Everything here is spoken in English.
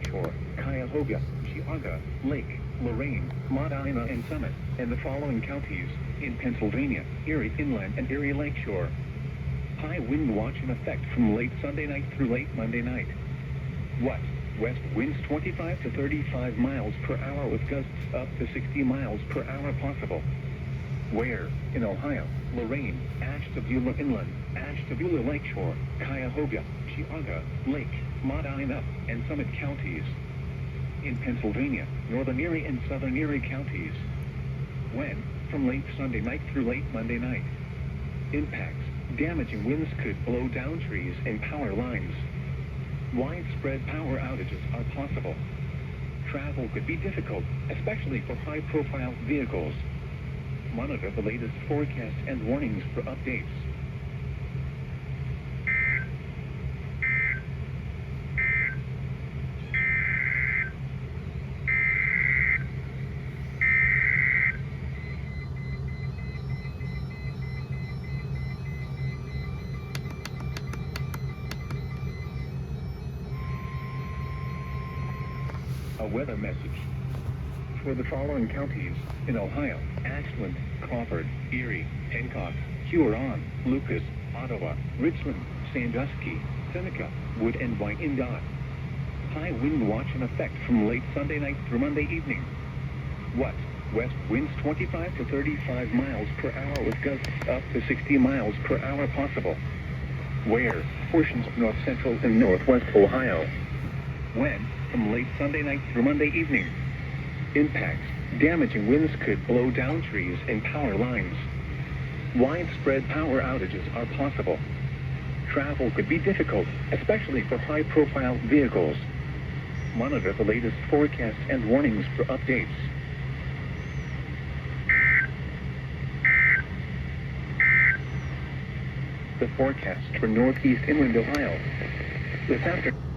Lakeshore, Cuyahoga, Geauga, Lake, Lorraine, Medina, and Summit, and the following counties, in Pennsylvania, Erie Inland and Erie Lakeshore. High wind watch in effect from late Sunday night through late Monday night. West winds 25 to 35 miles per hour with gusts up to 60 miles per hour possible. Where? In Ohio, Lorraine, Ashtabula Inland, Ashtabula Lakeshore, Cuyahoga, Geauga, Lake, Medina, and Summit counties. In Pennsylvania, Northern Erie and Southern Erie counties. When? From late Sunday night through late Monday night. Impacts. Damaging winds could blow down trees and power lines. Widespread power outages are possible. Travel could be difficult, especially for high-profile vehicles. Monitor the latest forecast and warnings for updates. A weather message. For the following counties, in Ohio, Ashland, Crawford, Erie, Hancock, Huron, Lucas, Ottawa, Richland, Sandusky, Seneca, Wood, and Wyandotte. High wind watch in effect from late Sunday night through Monday evening. West winds 25 to 35 miles per hour with gusts up to 60 miles per hour possible. Where? Portions of north central and northwest Ohio. When? From late Sunday night through Monday evening. Impacts. Damaging winds could blow down trees and power lines. Widespread power outages are possible. Travel could be difficult, especially for high-profile vehicles. Monitor the latest forecast and warnings for updates. The forecast for northeast inland Ohio. This afternoon.